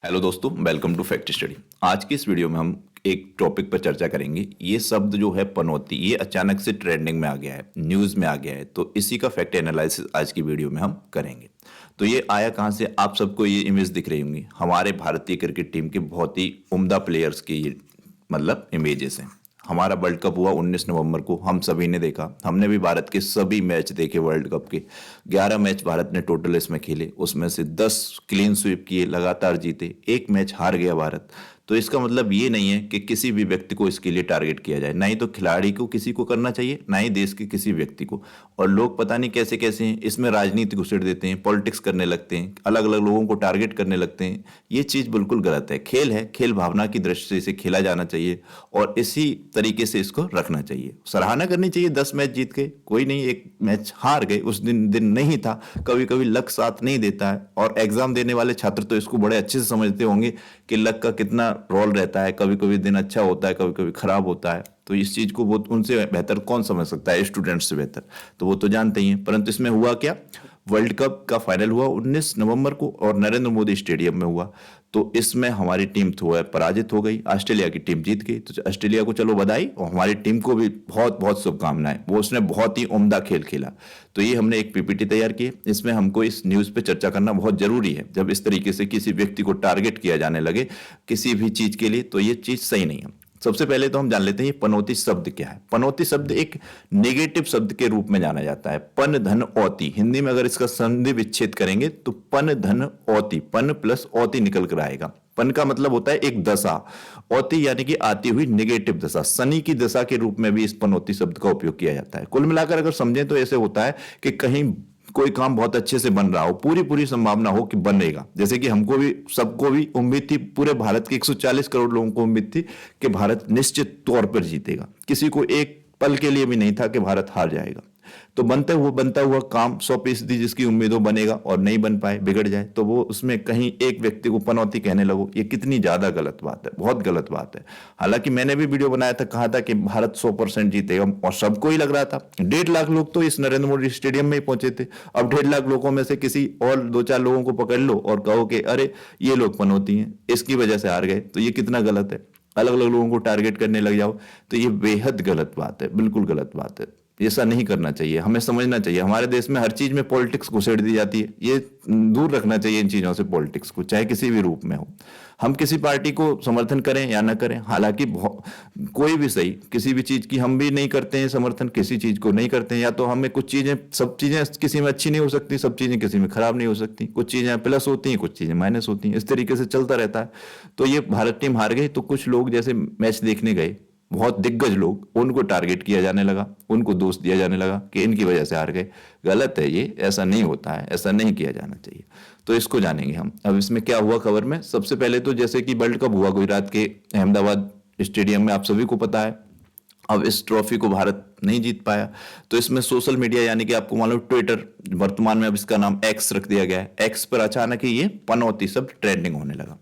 Hello दोस्तों, welcome to fact study. आज की इस वीडियो में हम एक टॉपिक पर चर्चा करेंगे। ये शब्द जो है पनौती, ये अचानक से ट्रेंडिंग में आ गया है, न्यूज़ में आ गया है, तो इसी का फैक्ट एनालिसिस आज की वीडियो में हम करेंगे। तो ये आया कहाँ से? आप सबको ये इमेज दिख रही होंगी, हमारे भारतीय क्रिकेट टीम के बहुत ही उम्दा प्लेयर्स की ये मतलब इमेजेस हैं। हमारा वर्ल्ड कप हुआ 19 नवंबर को, हम सभी ने देखा। हमने भी भारत के सभी मैच देखे वर्ल्ड कप के। 11 मैच भारत ने टोटल इसमें खेले, उसमें से 10 क्लीन स्वीप किए, लगातार जीते, एक मैच हार गया भारत। तो इसका मतलब ये नहीं है कि किसी भी व्यक्ति को इसके लिए टारगेट किया जाए, ना ही तो खिलाड़ी को किसी को करना चाहिए, ना ही देश के किसी व्यक्ति को। और लोग पता नहीं कैसे कैसे हैं, इसमें राजनीति घुसेड़ देते हैं, पॉलिटिक्स करने लगते हैं, अलग अलग लोगों को टारगेट करने लगते हैं। ये चीज़ बिल्कुल गलत है। खेल है, खेल भावना की दृष्टि से इसे खेला जाना चाहिए और इसी तरीके से इसको रखना चाहिए। सराहना करनी चाहिए 10 मैच जीत के, कोई नहीं एक मैच हार गए, उस दिन नहीं था। कभी कभी लक साथ नहीं देता है, और एग्जाम देने वाले छात्र तो इसको बड़े अच्छे से समझते होंगे कि लक का कितना रोल रहता है। कभी कभी दिन अच्छा होता है, कभी कभी खराब होता है। तो इस चीज को वो उनसे बेहतर कौन समझ सकता है, स्टूडेंट्स से बेहतर, तो वो तो जानते ही हैं। परंतु इसमें हुआ क्या, वर्ल्ड कप का फाइनल हुआ 19 नवंबर को और नरेंद्र मोदी स्टेडियम में हुआ। तो इसमें हमारी टीम तो है पराजित हो गई, ऑस्ट्रेलिया की टीम जीत गई। तो ऑस्ट्रेलिया को चलो बधाई, और हमारी टीम को भी बहुत बहुत शुभकामनाएं, वो उसने बहुत ही उम्दा खेल खेला। तो ये हमने एक पीपीटी तैयार की, इसमें हमको इस न्यूज़ पे चर्चा करना बहुत जरूरी है। जब इस तरीके से किसी व्यक्ति को टारगेट किया जाने लगे किसी भी चीज के लिए, तो ये चीज सही नहीं है। सबसे पहले तो हम जान लेते हैं ये पनौती शब्द क्या है। पनौती शब्द एक नेगेटिव शब्द के रूप में जाना जाता है। पन धन औती, हिंदी में अगर इसका संधि विच्छेद करेंगे तो पन धन औती, पन प्लस औती निकल कर आएगा। पन का मतलब होता है एक दशा, औती यानी कि आती हुई नेगेटिव दशा, शनि की दशा के रूप में भी इस पनौती शब्द का उपयोग किया जाता है। कुल मिलाकर अगर समझें तो ऐसे होता है कि कहीं कोई काम बहुत अच्छे से बन रहा हो, पूरी पूरी संभावना हो कि बनेगा। जैसे कि हमको भी, सबको भी उम्मीद थी, पूरे भारत के 140 करोड़ लोगों को उम्मीद थी कि भारत निश्चित तौर पर जीतेगा। किसी को एक पल के लिए भी नहीं था कि भारत हार जाएगा। तो बनता हुआ काम 100% जिसकी उम्मीद हो बनेगा, और नहीं बन पाए, बिगड़ जाए, तो वो उसमें कहीं एक व्यक्ति को पनौती कहने लगो, ये कितनी ज्यादा गलत बात है, बहुत गलत बात है। हालांकि मैंने भी वीडियो बनाया था, कहा था कि भारत 100% जीतेगा, और सबको ही लग रहा था। 1.5 लाख लोग तो इस नरेंद्र मोदी स्टेडियम में ही पहुंचे थे। अब 1.5 लाख लोगों में से किसी और 2-4 लोगों को पकड़ लो और कहो कि अरे ये लोग पनौती हैं, इसकी वजह से हार गए, तो ये कितना गलत है। अलग अलग लोगों को टारगेट करने लग जाओ, तो ये बेहद गलत बात है, बिल्कुल गलत बात है। ऐसा नहीं करना चाहिए, हमें समझना चाहिए। हमारे देश में हर चीज में पॉलिटिक्स घुसेड़ दी जाती है, ये दूर रखना चाहिए इन चीजों से, पॉलिटिक्स को, चाहे किसी भी रूप में हो। हम किसी पार्टी को समर्थन करें या ना करें, हालांकि कोई भी सही, किसी भी चीज की हम भी नहीं करते हैं समर्थन, किसी चीज को नहीं करते हैं। या तो हमें कुछ चीजें, सब चीजें किसी में अच्छी नहीं हो सकती, सब चीजें किसी में खराब नहीं हो सकती, कुछ चीजें प्लस होती हैं, कुछ चीजें माइनस होती हैं, इस तरीके से चलता रहता है। तो ये भारत टीम हार गई, तो कुछ लोग जैसे मैच देखने गए, बहुत दिग्गज लोग, उनको टारगेट किया जाने लगा, उनको दोष दिया जाने लगा कि इनकी वजह से हार गए। गलत है ये, ऐसा नहीं होता है, ऐसा नहीं किया जाना चाहिए। तो इसको जानेंगे हम। अब इसमें क्या हुआ खबर में, सबसे पहले तो जैसे कि वर्ल्ड कप हुआ गुजरात के अहमदाबाद स्टेडियम में, आप सभी को पता है। अब इस ट्रॉफी को भारत नहीं जीत पाया, तो इसमें सोशल मीडिया यानी कि आपको मालूम ट्विटर, वर्तमान में अब इसका नाम एक्स रख दिया गया है, एक्स पर अचानक ही ये पनौती शब्द ट्रेंडिंग होने लगा।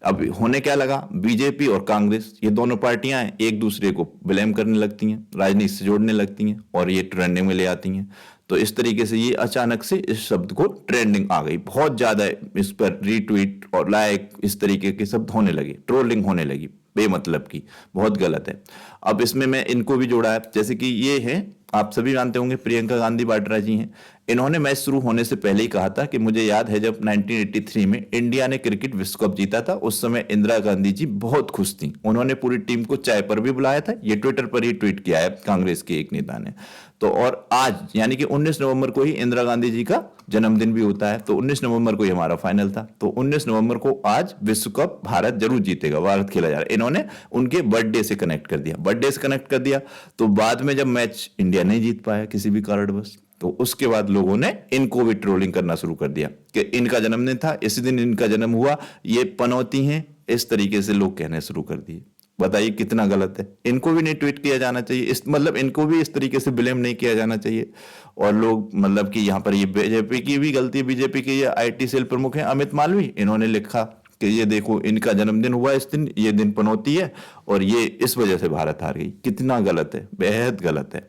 अब होने क्या लगा, बीजेपी और कांग्रेस, ये दोनों पार्टियां एक दूसरे को ब्लेम करने लगती हैं, राजनीति से जोड़ने लगती हैं, और ये ट्रेंडिंग में ले आती हैं। तो इस तरीके से ये अचानक से इस शब्द को ट्रेंडिंग आ गई, बहुत ज्यादा इस पर रीट्वीट और लाइक, इस तरीके के शब्द होने लगे, ट्रोलिंग होने लगी बेमतलब की, बहुत गलत है। अब इसमें मैं इनको भी जोड़ा है, जैसे कि ये है, आप सभी जानते होंगे, प्रियंका गांधी वाड्रा जी हैं। इन्होंने मैच शुरू होने से पहले ही कहा था कि मुझे याद है जब 1983 में इंडिया ने क्रिकेट विश्व कप जीता था, उस समय इंदिरा गांधी जी बहुत खुश थी, उन्होंने पूरी टीम को चाय पर भी बुलाया था। ये ट्विटर पर ही ट्वीट किया है कांग्रेस के एक नेता ने। तो और आज यानी कि 19 नवंबर को ही इंदिरा गांधी जी का जन्मदिन भी होता है, तो 19 नवंबर को ही हमारा फाइनल था, तो 19 नवंबर को आज विश्व कप भारत जरूर जीतेगा, भारत खेला जा रहा है। इन्होंने उनके बर्थडे से कनेक्ट कर दिया, बर्थडे से कनेक्ट कर दिया। तो बाद में जब मैच इंडिया नहीं जीत पाया किसी भी कारणवश, तो उसके बाद लोगों ने इनको भी ट्रोलिंग करना शुरू कर दिया कि इनका जन्मदिन था, इसी दिन इनका जन्म हुआ, ये पनौती हैं, इस तरीके से लोग कहने शुरू कर दिए। बताइए कितना गलत है। इनको भी नहीं ट्वीट किया जाना चाहिए, इस मतलब इनको भी इस तरीके से ब्लेम नहीं किया जाना चाहिए। और लोग मतलब कि यहाँ पर ये बीजेपी की भी गलती, बीजेपी के ये आईटी सेल प्रमुख हैं अमित मालवीय, इन्होंने लिखा कि ये देखो इनका जन्मदिन हुआ इस दिन, ये दिन पनौती है, और ये इस वजह से भारत हार गई। कितना गलत है, बेहद गलत है।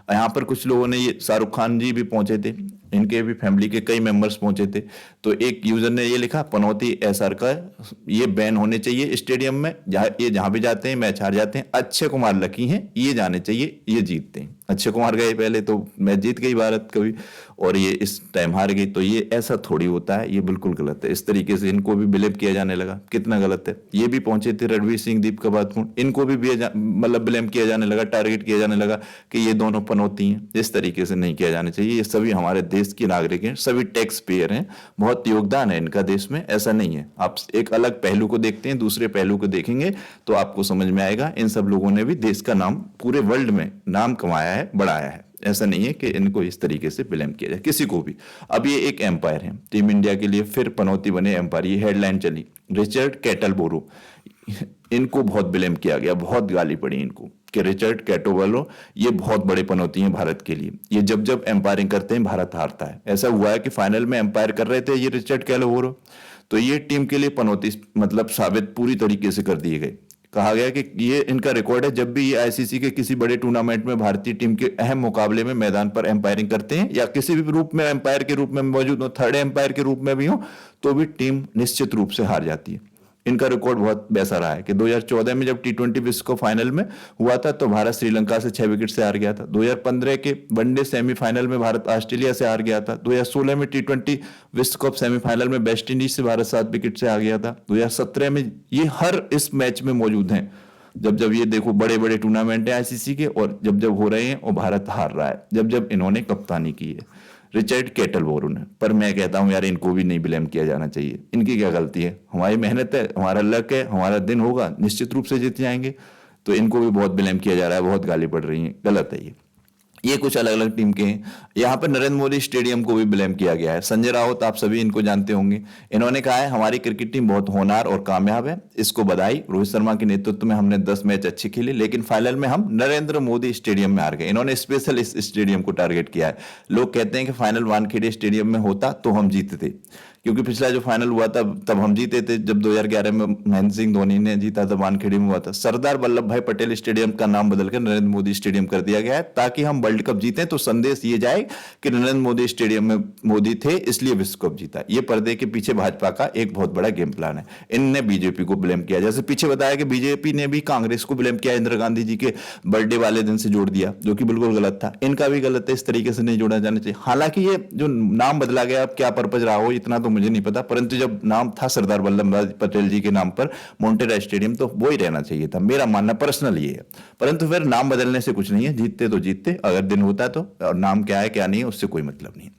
यहाँ पर कुछ लोगों ने, ये शाहरुख खान जी भी पहुंचे थे, इनके भी फैमिली के कई मेंबर्स पहुंचे थे। तो एक यूजर ने ये लिखा, पनौती एसआर का ये बैन होने चाहिए स्टेडियम में, जहां भी जाते हैं मैच हार जाते हैं। अक्षय कुमार लकी हैं, ये जाने चाहिए, ये जीतते हैं। अक्षय कुमार गए पहले तो मैच जीत गई भारत कभी, और ये इस टाइम हार गई। तो ये ऐसा थोड़ी होता है, ये बिल्कुल गलत है। इस तरीके से इनको भी ब्लेम किया जाने लगा, कितना गलत है। ये भी पहुंचे थे रणवीर सिंह, दीप कपाड़पुर, इनको भी मतलब ब्लेम किया जाने लगा, टारगेट किया जाने लगा कि ये दोनों पनौती हैं। इस तरीके से नहीं किया जाना चाहिए। ये सभी हमारे देश के नागरिक हैं, सभी टैक्स पेयर हैं, बहुत योगदान है इनका देश में, ऐसा नहीं है। आप एक अलग पहलू को देखते हैं, दूसरे पहलू को देखेंगे तो आपको समझ में आएगा इन सब लोगों ने भी देश का नाम पूरे वर्ल्ड में नाम कमाया है, बढ़ाया है। ऐसा नहीं है कि इनको इस तरीके से ब्लेम किया जाए किसी को भी। अब ये एक एम्पायर है, टीम इंडिया के लिए फिर पनौती बने एम्पायर। ये हेडलाइन चली, रिचर्ड कैटलबोरो, इनको बहुत ब्लेम किया गया, बहुत गाली पड़ी इनको कि रिचर्ड कैटोबलो ये बहुत बड़े पनौती हैं भारत के लिए। ये जब जब एम्पायरिंग करते हैं भारत हारता है। ऐसा हुआ है कि फाइनल में एम्पायर कर रहे थे ये रिचर्ड कैटोबलो, तो ये टीम के लिए पनौती मतलब साबित पूरी तरीके से कर दिए गए। कहा गया कि ये इनका रिकॉर्ड है, जब भी ये आईसीसी के किसी बड़े टूर्नामेंट में भारतीय टीम के अहम मुकाबले में मैदान पर एम्पायरिंग करते हैं या किसी भी रूप में एम्पायर के रूप में मौजूद हो, थर्ड एम्पायर के रूप में भी हो, तो भी टीम निश्चित रूप से हार जाती है। इनका रिकॉर्ड बहुत वैसा रहा है कि 2014 में जब टी20 विश्व कप फाइनल में हुआ था तो भारत श्रीलंका से 6 विकेट से हार गया था। 2015 के वनडे सेमीफाइनल में भारत ऑस्ट्रेलिया से हार गया था। 2016 में टी20 विश्व कप सेमीफाइनल में वेस्ट इंडीज से भारत 7 विकेट से हार गया था। 2017 में ये हर इस मैच में मौजूद हैं, जब जब ये देखो बड़े बड़े टूर्नामेंट है आईसीसी के, और जब जब हो रहे हैं और भारत हार रहा है, जब जब इन्होंने कप्तानी की है रिचर्ड कैटलबोरो ने। पर मैं कहता हूं यार, इनको भी नहीं ब्लेम किया जाना चाहिए। इनकी क्या गलती है? हमारी मेहनत है, हमारा लक है, हमारा दिन होगा, निश्चित रूप से जीत जाएंगे। तो इनको भी बहुत ब्लेम किया जा रहा है, बहुत गाली पड़ रही है, गलत है ये कुछ अलग अलग टीम के हैं। यहाँ पर नरेंद्र मोदी स्टेडियम को भी ब्लेम किया गया है। संजय राउत, आप सभी इनको जानते होंगे, इन्होंने कहा है हमारी क्रिकेट टीम बहुत होनहार और कामयाब है, इसको बधाई। रोहित शर्मा के नेतृत्व में हमने 10 मैच अच्छे खेले, लेकिन फाइनल में हम नरेंद्र मोदी स्टेडियम में हार गए। इन्होंने स्पेशल इस स्टेडियम को टारगेट किया है। लोग कहते हैं कि फाइनल वानखेड़े स्टेडियम में होता तो हम जीतते, क्योंकि पिछला जो फाइनल हुआ था तब हम जीते थे, जब 2011 में महेंद्र सिंह धोनी ने जीता था, वानखेड़े में हुआ था। सरदार वल्लभ भाई पटेल स्टेडियम का नाम बदलकर नरेंद्र मोदी स्टेडियम कर दिया गया है, ताकि हम वर्ल्ड कप जीते तो संदेश ये जाए कि नरेंद्र मोदी स्टेडियम में मोदी थे इसलिए विश्व कप जीता। ये पर्दे के पीछे भाजपा का एक बहुत बड़ा गेम प्लान है। इनने बीजेपी को ब्लेम किया, जैसे पीछे बताया कि बीजेपी ने भी कांग्रेस को ब्लेम किया, इंदिरा गांधी जी के बर्थडे वाले दिन से जोड़ दिया, जो कि बिल्कुल गलत था। इनका भी गलत है, इस तरीके से नहीं जोड़ा जाना चाहिए। हालांकि ये जो नाम बदला गया, अब क्या पर्पज रहा हो इतना तो मुझे नहीं पता, परंतु जब नाम था सरदार वल्लभ भाई पटेल जी के नाम पर मोटेरा स्टेडियम, तो वो ही रहना चाहिए था। मेरा मानना पर्सनल ये है। परंतु फिर नाम बदलने से कुछ नहीं है, जीतते तो जीतते, अगर दिन होता तो, और नाम क्या है क्या नहीं है उससे कोई मतलब नहीं।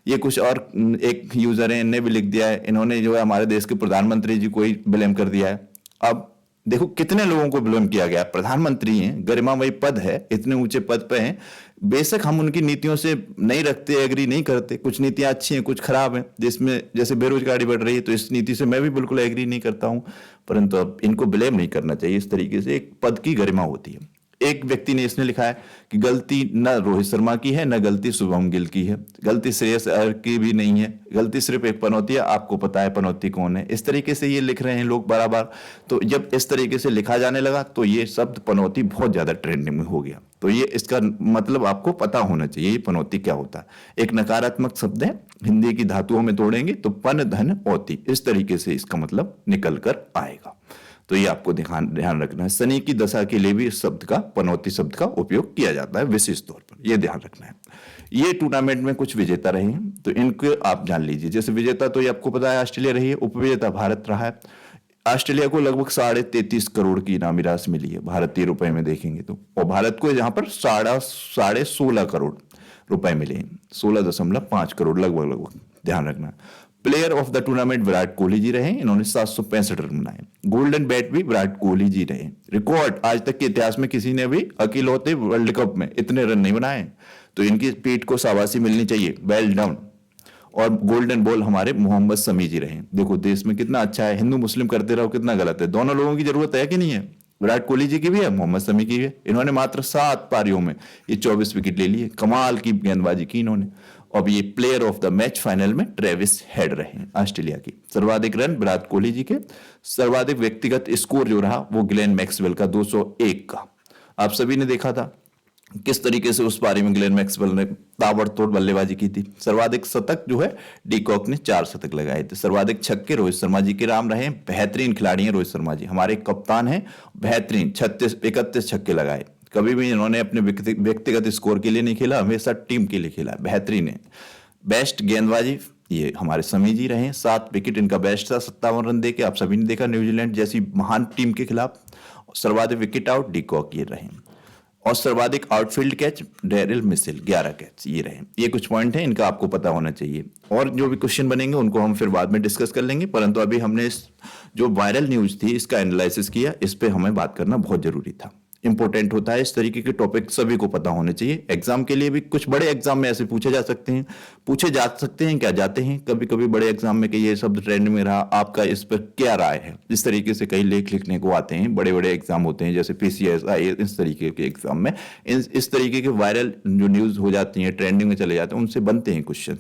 ये कुछ और एक यूजर है, इन्हें भी लिख दिया है, इन्होंने जो है हमारे देश के प्रधानमंत्री जी को ही ब्लेम कर दिया है। अब देखो कितने लोगों को ब्लेम किया गया, प्रधानमंत्री हैं, गरिमामयी पद है, इतने ऊंचे पद पे हैं, बेशक हम उनकी नीतियों से नहीं रखते, एग्री नहीं करते, कुछ नीतियां अच्छी हैं, कुछ खराब हैं, जिसमें जैसे बेरोजगारी बढ़ रही है तो इस नीति से मैं भी बिल्कुल एग्री नहीं करता हूं, परंतु अब इनको ब्लेम नहीं करना चाहिए इस तरीके से। एक पद की गरिमा होती है। एक व्यक्ति ने इसने लिखा है कि गलती न रोहित शर्मा की है, न गलती शुभम गिल की है, गलती श्रेयस अय्यर की भी नहीं है, गलती सिर्फ एक पनौती है, आपको पता है पनौती कौन है। इस तरीके से ये लिख रहे हैं लोग बार-बार। तो जब इस तरीके से लिखा जाने लगा तो ये शब्द पनौती बहुत ज्यादा ट्रेंडिंग में हो गया। तो ये इसका मतलब आपको पता होना चाहिए, ये पनौती क्या होता है। एक नकारात्मक शब्द है, हिंदी की धातुओं में तोड़ेंगे तो पन धन औती, इस तरीके से इसका मतलब निकल कर आएगा। तो ये आपको ध्यान रखना है। शनि की दशा के लिए भी इस शब्द का, पनौती शब्द का उपयोग किया जाता है विशेष तौर पर, ये ध्यान रखना है। ये टूर्नामेंट में कुछ विजेता रहे हैं तो इनको आप जान लीजिए। जैसे विजेता तो ये आपको पता है ऑस्ट्रेलिया रही है, उपविजेता भारत रहा है। ऑस्ट्रेलिया को लगभग 33.5 करोड़ की इनामी राशि मिली है भारतीय रुपए में देखेंगे तो, और भारत को यहाँ पर 16.5 करोड़ रुपए मिले हैं, 16.5 करोड़ लगभग ध्यान रखना। Player of the tournament Virat Kohli ji रहे, इन्होंने 765 रन बनाए। गोल्डन बैट भी विराट कोहली जी रहे। रिकॉर्ड आज तक के इतिहास में किसी ने भी अकेलौते वर्ल्ड कप में इतने रन नहीं बनाए, तो इनकी पीठ को शाबाशी मिलनी चाहिए, वेल डन। और गोल्डन बॉल हमारे मोहम्मद शमी जी रहे। देखो देश में कितना अच्छा है, हिंदू मुस्लिम करते रहो कितना गलत है, दोनों लोगों की जरूरत है कि नहीं है। विराट कोहली जी की भी है, मोहम्मद शमी की भी है। इन्होंने मात्र 7 पारियों में ये 24 विकेट ले लिए, कमाल की गेंदबाजी की इन्होंने। अब ये player of the match final में ट्रेविस हेड रहे ऑस्ट्रेलिया की। सर्वाधिक रन विराट कोहली जी के, सर्वाधिक व्यक्तिगत स्कोर जो रहा वो ग्लेन मैक्सवेल का 201 का, आप सभी ने देखा था। किस तरीके से उस पारी में ग्लेन मैक्सवेल ने ताबड़तोड़ बल्लेबाजी की थी। सर्वाधिक शतक जो है डी कॉक ने 4 शतक लगाए थे। सर्वाधिक छक्के रोहित शर्मा जी के नाम रहे। बेहतरीन खिलाड़ी हैं रोहित शर्मा जी, हमारे कप्तान हैं, बेहतरीन 31 छक्के लगाए। कभी भी इन्होंने अपने व्यक्तिगत स्कोर के लिए नहीं खेला, हमेशा टीम के लिए खेला, बेहतरीन है। बेस्ट गेंदबाजी ये हमारे समी जी रहे, 7 विकेट इनका बेस्ट था 57 रन देके। आप सभी ने देखा न्यूजीलैंड जैसी महान टीम के खिलाफ। सर्वाधिक विकेट आउट डी कॉक ये रहे, और सर्वाधिक outfield catch Daryl Mitchell 11 catch ये रहे। ये कुछ पॉइंट हैं, इनका आपको पता होना चाहिए। और जो भी क्वेश्चन बनेंगे उनको हम फिर बाद में डिस्कस कर लेंगे, परंतु अभी हमने इस जो वायरल न्यूज थी इसका एनालिसिस किया, इस पे हमें बात करना बहुत जरूरी था। इंपॉर्टेंट होता है, इस तरीके के टॉपिक सभी को पता होने चाहिए। एग्जाम के लिए भी कुछ बड़े एग्जाम में ऐसे पूछे जा सकते हैं क्या जाते हैं कभी कभी बड़े एग्जाम में कि ये शब्द ट्रेंड में रहा, आपका इस पर क्या राय है। इस तरीके से कई लेख लिखने को आते हैं, बड़े बड़े एग्जाम होते हैं जैसे पीसीएस IAS, इस तरीके के एग्जाम में इस तरीके के वायरल जो न्यूज हो जाती है, ट्रेंडिंग में चले जाते हैं, उनसे बनते हैं क्वेश्चन।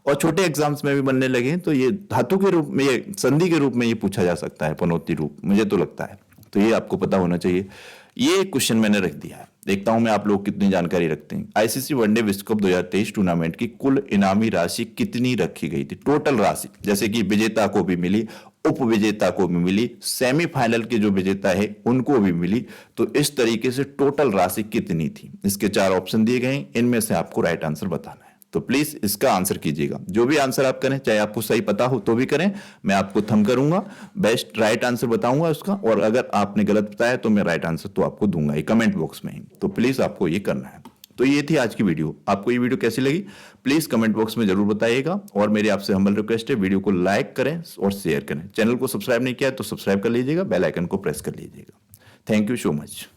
और छोटे एग्जाम्स में भी बनने लगे हैं, तो ये धातु के रूप में, ये संधि के रूप में ये पूछा जा सकता है, पनौती रूप, मुझे तो लगता है। तो ये आपको पता होना चाहिए। ये क्वेश्चन मैंने रख दिया है, देखता हूं मैं आप लोग कितनी जानकारी रखते हैं। आईसीसी वनडे विश्व कप 2023 टूर्नामेंट की कुल इनामी राशि कितनी रखी गई थी? टोटल राशि, जैसे कि विजेता को भी मिली, उप विजेता को भी मिली, सेमीफाइनल के जो विजेता है उनको भी मिली, तो इस तरीके से टोटल राशि कितनी थी? इसके 4 ऑप्शन दिए गए हैं, इनमें से आपको राइट आंसर बताना है। तो प्लीज इसका आंसर कीजिएगा। जो भी आंसर आप करें, चाहे आपको सही पता हो तो भी करें, मैं आपको थंब करूंगा, बेस्ट राइट आंसर बताऊंगा उसका, और अगर आपने गलत बताया तो मैं राइट आंसर तो आपको दूंगा ही कमेंट बॉक्स में ही। तो प्लीज आपको ये करना है। तो ये थी आज की वीडियो। आपको ये वीडियो कैसी लगी प्लीज कमेंट बॉक्स में जरूर बताइएगा, और मेरी आपसे हम्बल रिक्वेस्ट है, वीडियो को लाइक करें और शेयर करें। चैनल को सब्सक्राइब नहीं किया तो सब्सक्राइब कर लीजिएगा, बेल आइकन को प्रेस कर लीजिएगा। Thank you so much.